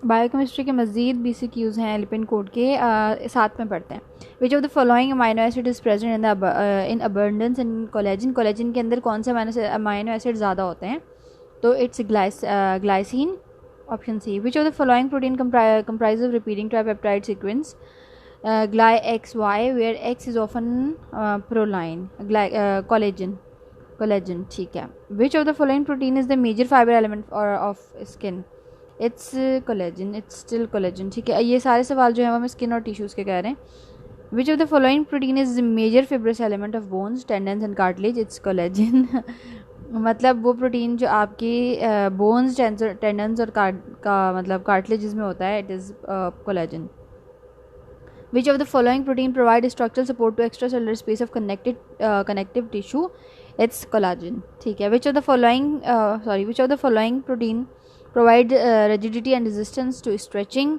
Biochemistry के मज़ीद BCQs हैं एलिपेंट कोड के, साथ में पढ़ते हैं. Which of the following amino acid is present in abundance in collagen. Collagen के अंदर कौन से अमाइनो एसिड ज़्यादा होते हैं? तो it's glycine, option C. Which of the following protein comprise of repeating tripeptide sequence? GlyXY where X is often proline. Collagen, ठीक है. Which of the following protein is the major fibre element of skin? It's collagen, it's still collagen, ठीक है. ये सारे सवाल जो है वो हमें स्किन और टिश्यूज़ के कह रहे हैं. Which of the following protein is major fibrous element of bones, tendons and cartilage? It's collagen. मतलब वो प्रोटीन जो आपकी बोन्स, टेंडन्स और मतलब कार्टिलेज में होता है, it is collagen. Which of the following protein provide structural support to extracellular space of connective tissue? It's collagen. ठीक है. Which of the following protein provide rigidity and resistance to stretching?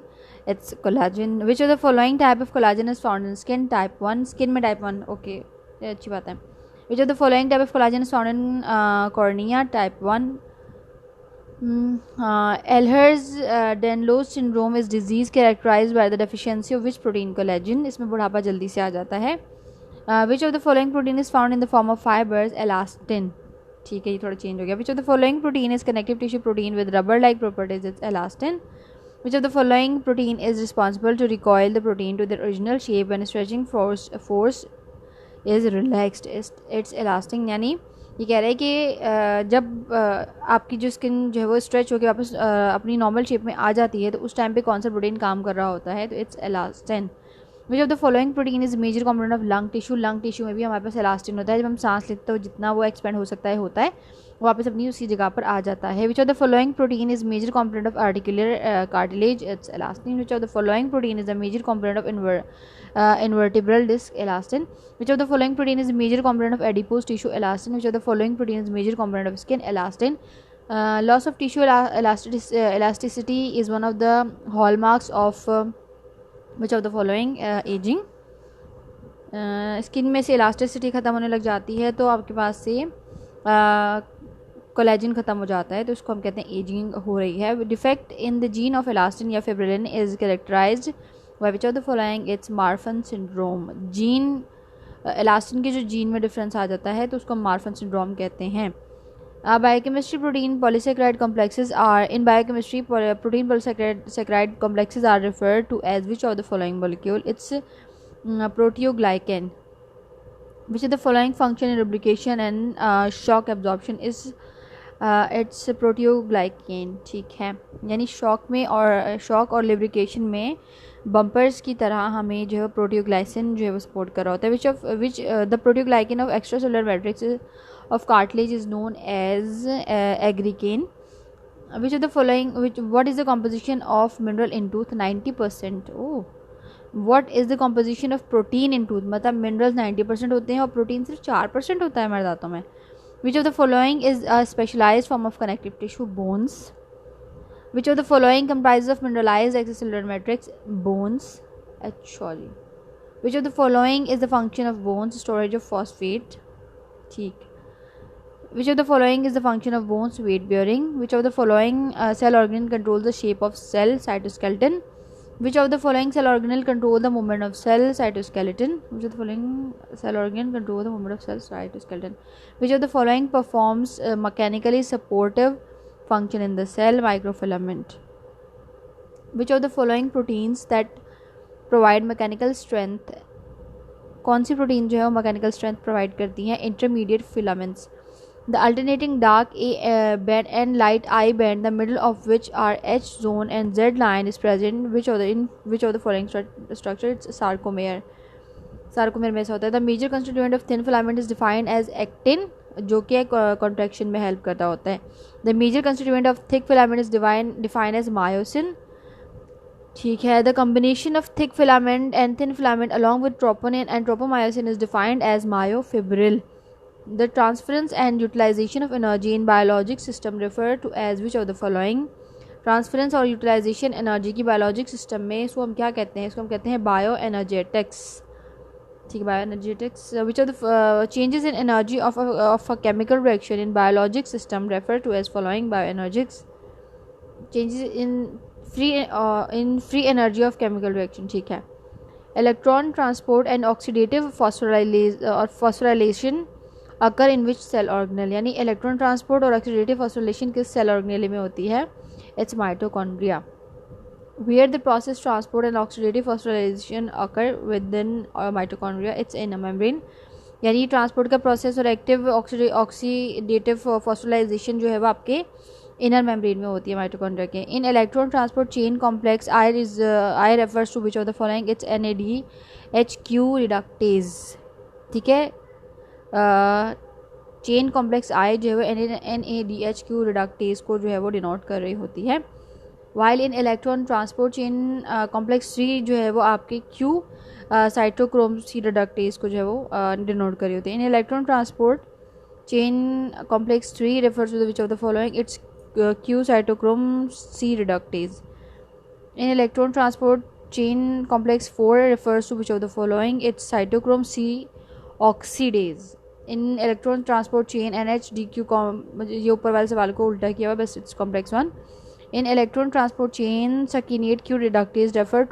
It's collagen. Which of the following type of collagen is found in skin? Type 1. Skin में type 1. Okay, ये अच्छी बात है. Which of the following type of collagen is found in cornea? Type 1. Ehlers-Danlos syndrome is disease characterized by the deficiency of which protein? Collagen. इसमें बुढ़ापा जल्दी से आ जाता है. Which of the following protein is found in the form of fibers? Elastin. ठीक है, ये थोड़ा चेंज हो गया. Which of the following protein is connective tissue protein with rubber-like properties? It's elastin. Which of the following protein is responsible to recoil the protein to their original shape when stretching force is relaxed? It's elastin. यानी ये कह रहे हैं कि जब आपकी जो skin जो है वो स्ट्रेच होकर वापस अपनी नॉर्मल शेप में आ जाती है तो उस टाइम पे कौन सा प्रोटीन काम कर रहा होता है? तो it's elastin. Which of the following protein is major component of lung tissue? Lung tissue में भी हमारे पास एलास्टिन होता है. जब हम सांस लेते हो जितना वो एक्सपेंड हो सकता है होता है, वापस अपनी उसी जगह पर आ जाता है. Which of the following protein is major component of articular cartilage? It's elastin. Which of the following protein is the major component of invertebral disc? Elastin. Which of the following protein is major component of adipose tissue? Elastin. Which of the following protein is major component of skin? Elastin. Loss of tissue elasticity is one of the hallmarks of which of the following? Aging. Skin में से elasticity ख़त्म होने लग जाती है तो आपके पास से कोलेजन ख़त्म हो जाता है, तो उसको हम कहते हैं एजिंग हो रही है. Defect in the gene of elastin या fibrillin is characterised by which of the following? It's Marfan syndrome. Gene elastin के जो जीन में डिफरेंस आ जाता है तो उसको मार्फन सिंड्रोम कहते हैं. Biochemistry protein polysaccharide complexes are in biochemistry protein polysaccharide complexes are referred to as which of the following molecule? It's proteoglycan. Which of the following function in lubrication and shock absorption is? It's proteoglycan. ठीक है, यानी shock और lubrication में bumpers की तरह हमें जो है प्रोटियोग्लाइसिन जो है वो सपोर्ट कर रहा होता है. Which the proteoglycan of extracellular matrix of cartilage is known as aggrecan. Which of the following what is the composition of mineral in tooth? 90%. Oh, what is the composition of protein in tooth? मतलब minerals 90% होते हैं और protein सिर्फ 4% होता है हमारे दांतों में. Which of the following is a specialised form of connective tissue? Bones. Which of the following comprise of mineralised extracellular matrix? Bones. Actually. Which of the following is the function of bones? Storage of phosphate. ठीक. Which of the following is the function of bones? Weight bearing. Which of the following cell organ control the shape of cell? Cytoskeleton. Which of the following cell organelle control the movement of cell? Cytoskeleton. Which of the following cell organ control the movement of cell? Cytoskeleton. Which of the following performs mechanically supportive function in the cell? Microfilament. Which of the following proteins that provide mechanical strength? कौन सी protein जो है वो mechanical strength provide करती हैं? Intermediate filaments. The alternating dark A band and light I band, the middle of which are H zone and Z line, is present. Which of the following structure? It's sarcomere. Sarcomere में ऐसा होता है. The major constituent of thin filament is defined as actin, जो कि contraction में help करता होता है. The major constituent of thick filament is defined as myosin. ठीक है. The combination of thick filament and thin filament along with troponin and tropomyosin is defined as myofibril. The transference and utilization of energy in biologic system refer to as which of the following? Transference और utilisation energy की biologic system में इसको हम क्या कहते हैं? इसको हम कहते हैं बायो एनर्जेटिक्स. ठीक है, bioenergetics. Which of the changes in energy of a chemical reaction in biologic system refer to as following? Bioenergetics. Changes in free energy of chemical reaction. ठीक है. Electron transport and oxidative phosphorylation occur in which cell organelle. यानी electron transport और oxidative phosphorylation किस cell organelle में होती है? It's mitochondria. Where the process transport and oxidative phosphorylation occur within mitochondria, it's in a membrane. यानी transport का process और active oxidative phosphorylation जो है वो आपके इनर मेम्ब्रेन में होती है माइटोकॉन्ड्रिया के. In electron transport chain complex I refers to which of the following? It's NADHQ reductase. ठीक है. चेन कॉम्प्लेक्स आई जो है वो NADHQ रिडक्टेज को जो है वो डिनोट कर रही होती है. While in electron transport chain complex 3 जो है वो आपके Q साइटोक्रोम C रिडक्टेज को जो है वो डिनोट कर रही होती है. In electron transport chain complex 3 refers to the which of the following? It's Q cytochrome C reductase. In electron transport chain complex 4 refers to which of the following? It's cytochrome C oxidase. In electron transport chain NHDQ ये ऊपर वाले सवाल को उल्टा किया हुआ बस it's complex 1. In electron transport chain succinate Q reductase refer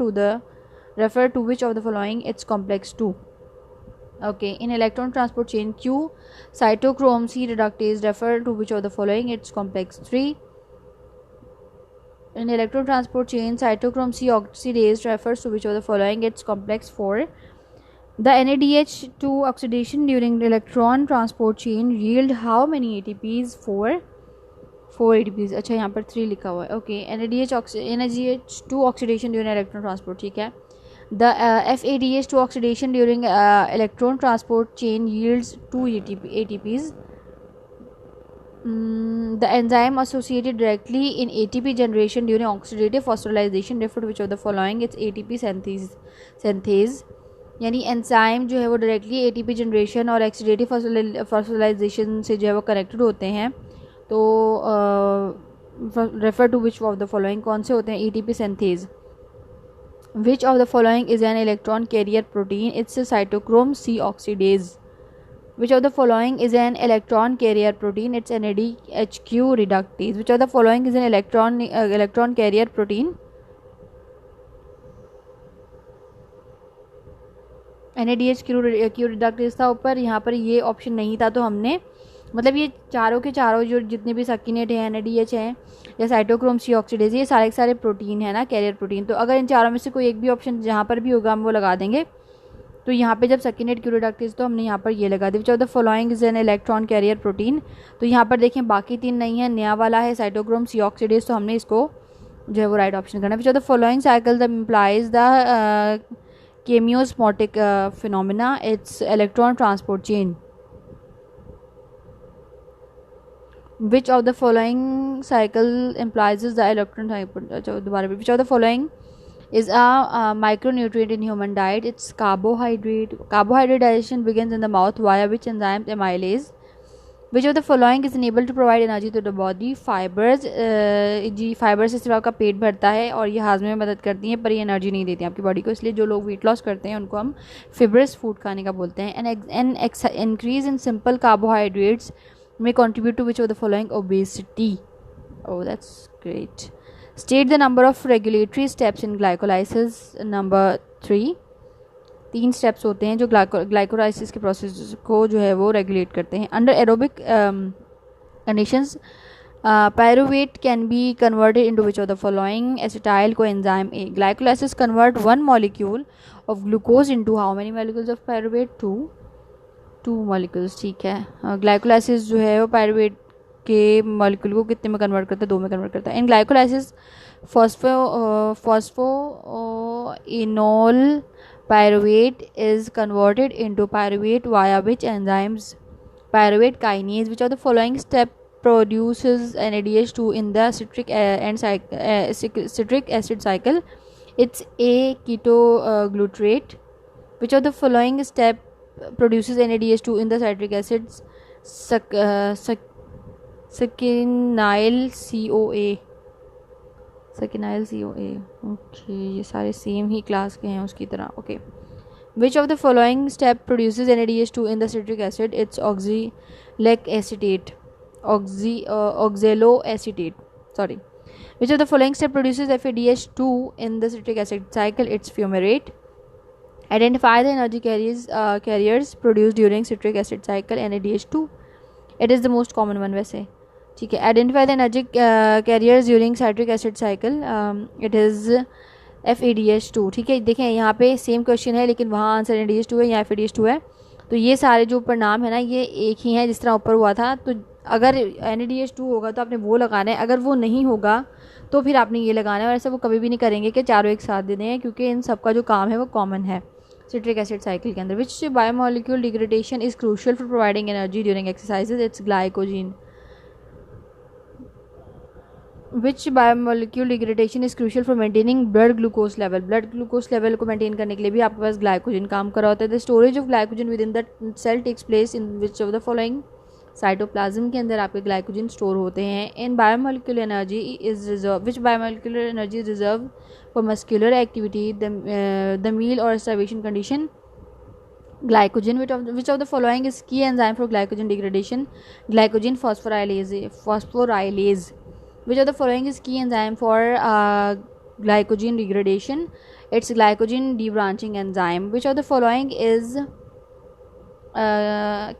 to which of the following? It's complex 2. Okay. In electron transport chain Q cytochrome C reductase refer to which of the following? It's complex 3. In electron transport chain cytochrome C oxidase refers to which of the following? It's complex 4. The NADH2 oxidation during the electron transport chain yield how many ATPs? 4 ATPs. अच्छा यहाँ पर 3 लिखा हुआ है. Okay. NADH2 oxidation during electron transport. ठीक है. The FADH2 oxidation during electron transport chain yields 2 ATPs. The enzyme associated directly in ATP generation during oxidative phosphorylation refer to which of the following? It's ATP synthase. यानी enzyme जो है वो directly ATP generation और oxidative phosphorylation से जो है वो connected होते हैं. तो refer to which of the following? कौन से होते हैं? ATP synthase. Which of the following is an electron carrier protein? It's a cytochrome C oxidase. Which of the following is an electron carrier protein? It's NADHQ reductase. Which of the following is an electron carrier protein? NADHQ reductase था ऊपर, यहाँ पर ये option नहीं था तो हमने मतलब ये चारों के चारों जो जितने भी सकिनेट हैं NADH हैं या साइटोक्रोम C ऑक्सीडेज ये सारे के सारे प्रोटीन है ना, कैरियर प्रोटीन. तो अगर इन चारों में से कोई एक भी ऑप्शन जहाँ पर भी होगा हम वो लगा देंगे. तो यहाँ पे जब सकिनेट क्यू रिडक्टेज तो हमने यहाँ पर ये लगा दिया. विच of the following is an electron carrier protein. तो यहाँ पर देखें बाकी 3 नहीं है, नया वाला है साइटोक्रोम C ऑक्सीडेज, तो हमने इसको जो है वो राइट ऑप्शन करना. Which of the following cycle the implies the chemiosmotic phenomena? It's electron transport chain. Which of the following cycle implies the electron type? Which of the following is a micronutrient in human diet? It's carbohydrate. Carbohydrate digestion begins in the mouth via which enzyme? Amylase. Which of the following is unable to provide energy to the body? Fibers. जी fibre से सिर्फ आपका पेट भरता है और ये हाजमे में मदद करती हैं पर ये एनर्जी नहीं देती आपकी बॉडी को, इसलिए जो लोग वेट लॉस करते हैं उनको हम फिब्रस फूड खाने का बोलते हैं. An increase in simple carbohydrates may contribute to which of the following? Obesity. Oh, that's great. State the number of regulatory steps in glycolysis. Number 3. 3 steps होते हैं जो ग्लाइकोलाइसिस के प्रोसेस को जो है वो रेगुलेट करते हैं. Under aerobic conditions pyruvate can be converted into which of the following? Acetyl coenzyme A. Glycolysis convert one molecule of glucose into how many molecules of pyruvate? 2 molecules. ठीक है. Glycolysis जो है वो पायरुवेट के molecule को कितने में convert करता है? 2 में कन्वर्ट करता है. In glycolysis phosphoenol pyruvate is converted into pyruvate via which enzymes? Pyruvate kinase. Which of the following step produces NADH2 in the citric acid cycle? It's A. Ketoglutarate. Which of the following step produces NADH2 in the citric acids? Succinyl CoA. Okay ये सारे same ही class के हैं उसकी तरह. Okay. Which of the following step produces NADH2 in the citric acid? It's oxalic acetate. Oxaloacetate. Sorry. Which of the following step produces FADH2 in the citric acid cycle? It's fumarate. Identify the energy carriers produced during citric acid cycle, NADH2. It is the most common one वैसे, ठीक है. Identify the energy carriers during citric acid cycle. It is FADH2. ठीक है, देखें यहाँ पे same question है लेकिन वहाँ आंसर NADH2 है, यहाँ FADH2 है. तो ये सारे जो ऊपर नाम है ना ये एक ही हैं जिस तरह ऊपर हुआ था. तो अगर NADH2 होगा तो आपने वो लगाना है, अगर वो नहीं होगा तो फिर आपने ये लगाना है. और ऐसा वो कभी भी नहीं करेंगे कि चारों एक साथ दे दें, क्योंकि इन सब का जो काम है वो कॉमन है सिट्रिक एसिड साइकिल के अंदर. Which biomolecule degradation is crucial for providing energy during exercises? It's glycogen. Which biomolecule degradation is crucial for maintaining blood glucose level? Blood glucose level को मेंटेन करने के लिए भी आपके पास ग्लाइकोजन काम कर रहा होता है. The storage of glycogen with in the cell takes place in which of the following? Cytoplasm के अंदर आपके ग्लाइकोजन स्टोर होते हैं. In biomolecular energy is reserve. Which biomolecular energy is reserve for muscular activity, the meal और starvation condition? Glycogen. Which of the following is key enzyme for glycogen degradation? Glycogen phosphorylase. Which of the following is key enzyme for glycogen degradation? It's glycogen debranching enzyme. Which of the following is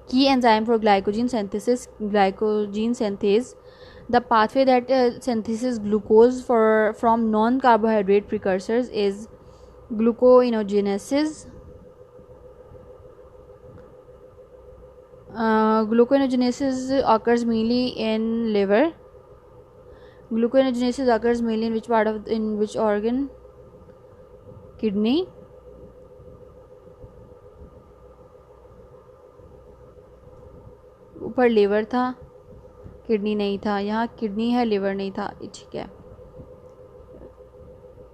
key enzyme for glycogen synthesis? Glycogen synthase. The pathway that synthesis glucose from non-carbohydrate precursors is gluconeogenesis. Gluconeogenesis occurs mainly in liver. Gluconeogenesis occurs mainly in which organ? Kidney. ऊपर liver था, kidney नहीं था. यहाँ kidney है, liver नहीं था, ठीक है.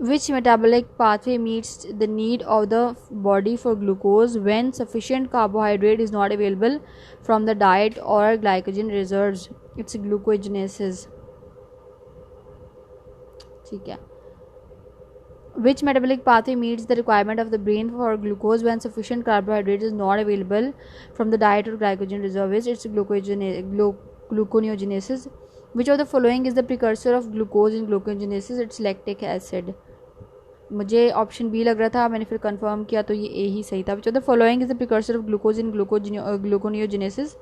Which metabolic pathway meets the need of the body for glucose when sufficient carbohydrate is not available from the diet or glycogen reserves? It's gluconeogenesis. ठीक है. Which metabolic pathway meets the requirement of the brain for glucose when sufficient carbohydrate is not available from the diet or glycogen reserves? It's gluconeogenesis. Which of the following is the precursor of glucose in gluconeogenesis? It's lactic acid. मुझे option B लग रहा था, मैंने फिर confirm किया तो ये ए ही सही था. Which of the following is the precursor of glucose in gluconeogenesis?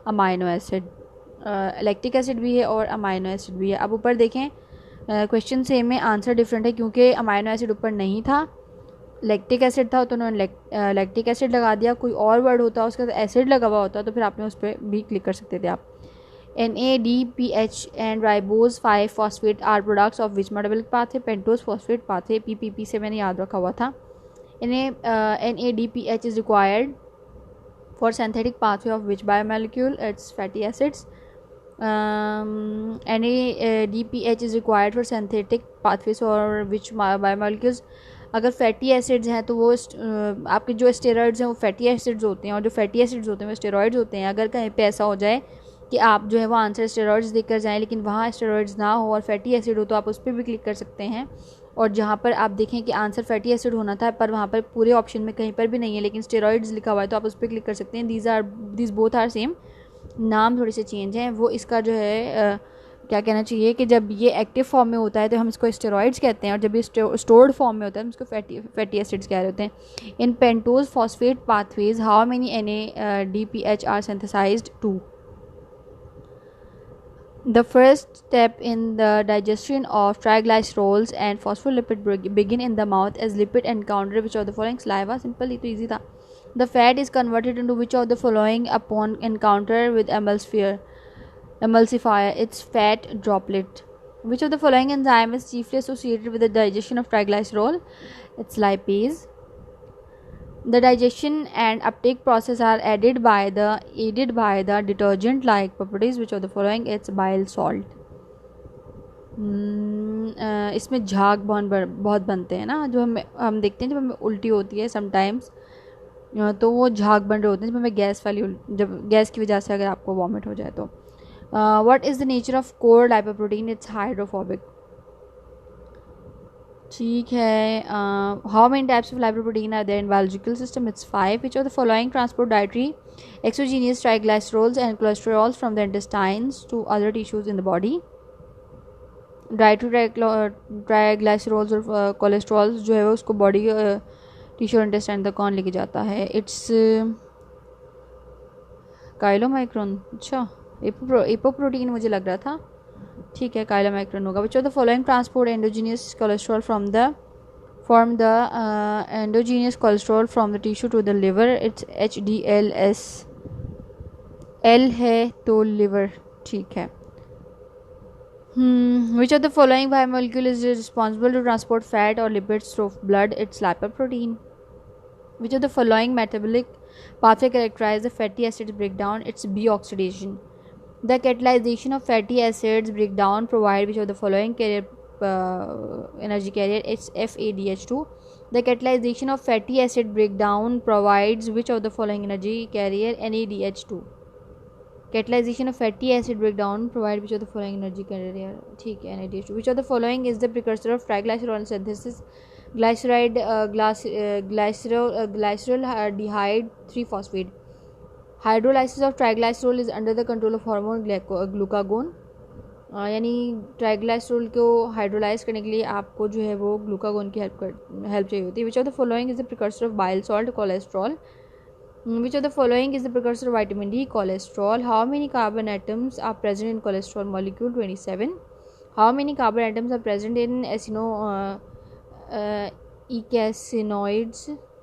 Amino acid. Lactic acid भी है और अमाइनो एसिड भी है. अब ऊपर देखें क्वेश्चन सेम में, आंसर डिफरेंट है क्योंकि अमाइनो एसिड ऊपर नहीं था, लैक्टिक एसिड था, तो उन्होंने लैक्टिक एसिड लगा दिया. कोई और वर्ड होता उसके साथ एसिड लगा हुआ होता तो फिर आपने उस पर भी क्लिक कर सकते थे आप. NADPH and ribose 5-phosphate are products of which metabolic pathway? Pentose phosphate pathway. PPP से मैंने याद रखा हुआ था. NADPH is required for synthetic pathway of which biomolecule? It's fatty acids. NADPH is required for synthetic pathways for which biomolecules? अगर fatty acids हैं तो वो आपके जो स्टेरॉइड्स हैं वो फैटी एसिड्स होते हैं, और जो फैटी एसिड्स होते हैं वो स्टेरॉइड्स होते हैं. अगर कहीं पे ऐसा हो जाए कि आप जो है वो आंसर स्टेरॉइड्स देकर जाएं लेकिन वहाँ स्टेरॉइड्स ना हो और फैटी एसिड हो तो आप उस पर भी क्लिक कर सकते हैं. और जहाँ पर आप देखें कि आंसर फैटी एसिड होना था पर वहाँ पर पूरे ऑप्शन में कहीं पर भी नहीं है लेकिन स्टेरॉइड्स लिखा हुआ है तो आप उस पर क्लिक कर सकते हैं. दीज बोथ आर सेम, नाम थोड़े से चेंज हैं. वो इसका जो है क्या कहना चाहिए कि जब ये एक्टिव फॉर्म में होता है तो हम इसको स्टेरॉइड्स कहते हैं, और जब ये स्टोर्ड फॉर्म में होता है हम इसको फैटी एसिड्स कह रहे होते हैं. In pentose phosphate pathways how many NADPH are synthesised? 2. The first step in the digestion of triglycerols and phospholipid begin in the mouth as lipid encounter which of the following? Saliva. Simple, ये तो easy था. The fat is converted into which of the following upon encounter with emulsifier? It's fat droplet. Which of the following enzyme is chiefly associated with the digestion of triglycerol? It's lipase. The digestion and uptake process are aided by the detergent like properties. Which of the following? It's bile salt. इसमें झाग बहुत बनते हैं ना, जो हम देखते हैं जब हमें उल्टी होती है समटाइम्स तो वो झाग बन रहे होते हैं जब हमें जब गैस की वजह से अगर आपको वॉमिट हो जाए तो. What is the nature of core lipoprotein? It's hydrophobic. ठीक है. How many types of lipoprotein are there in biological system? It's 5. Which of the following transport dietary exogenous triglycerols and cholesterols from the intestines to other tissues in the body? Dietary triglycerols और cholesterol जो है वो उसको body tissue और intestine तक कौन लेके जाता है? It's chylomicron. अच्छा, एपोप्रोटीन मुझे लग रहा था। ठीक है, काइलोमाइक्रोन होगा। विच of the following transport endogenous cholesterol from the endogenous cholesterol from the tissue to the liver? It's HDLS। L है तो liver। ठीक है। Which of the following biomolecule is responsible to transport fat or lipids through blood? It's lipoprotein। Which of the following metabolic pathway characterize the fatty acids breakdown? It's B-oxidation। The catalyzation of fatty acids breakdown provide which of the following energy carrier? It's FADH2। The catalyzation of fatty acid breakdown provides which of the following energy carrier? NADH2। Catalyzation of fatty acid breakdown provide which of the following energy carrier? ठीक है, NADH2। Which of the following is the precursor of triglycerol synthesis? Glyceroldehyde 3-phosphate। Hydrolysis of triglycerol is under the control of hormone glucagon। यानी triglycerol को hydrolyse करने के लिए आपको जो है वो ग्लूकागोन की हेल्प चाहिए होती है। Which of the following is the precursor of bile salt? Cholesterol. Which of the following is the precursor of vitamin D? Cholesterol. How many carbon atoms are present in cholesterol molecule? 27। How many carbon atoms are present in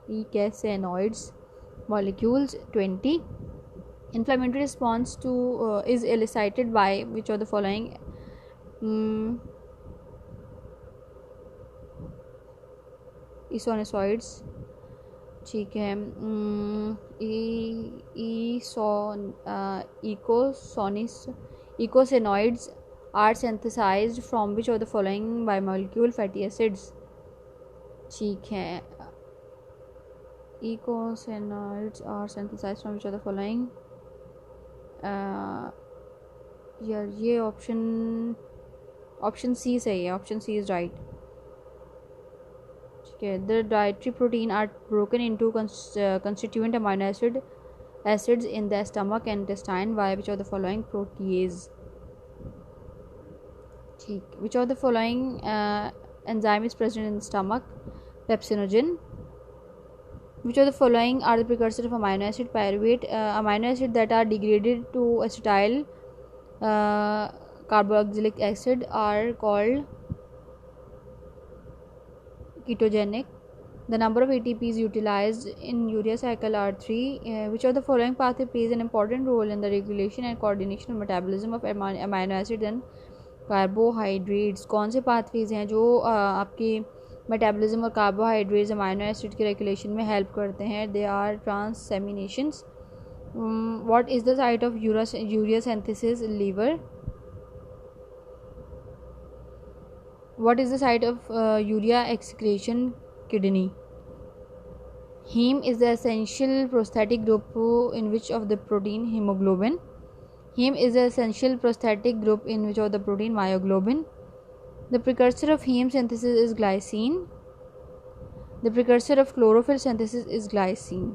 eicosanoids molecules? 20। Inflammatory response to is elicited by which of the following? Eosinoids। ठीक है। Eicosanoids are synthesized from which of the following biomolecule? Fatty acids। ठीक है। Eicosanoids are synthesized from which of the following? यार ये option C सही है। Option C is right. ठीक है। The dietary protein are broken into constituent amino acids in the stomach and intestine by which of the following? Protease. ठीक। Which of the following enzyme is present in the stomach? Pepsinogen. Which of the following are the precursor of amino acid? Pyruvate। Amino acid that are degraded to acetyl carboxylic acid are called ketogenic। The number of ATPs utilized in urea cycle are 3। Which of the following pathway plays an important role in the regulation and coordination of metabolism of amino acids and carbohydrates? कौन से pathways हैं जो आपके metabolism और carbohydrates amino acid के regulation में help करते हैं? They are transaminations. What is the site of urea synthesis? Liver. What is the site of urea excretion? Kidney. Haem is the essential prosthetic group in which of the protein? Haemoglobin. Haem is the essential prosthetic group in which of the protein? Myoglobin. The precursor of heme synthesis is glycine। The precursor of chlorophyll synthesis is glycine।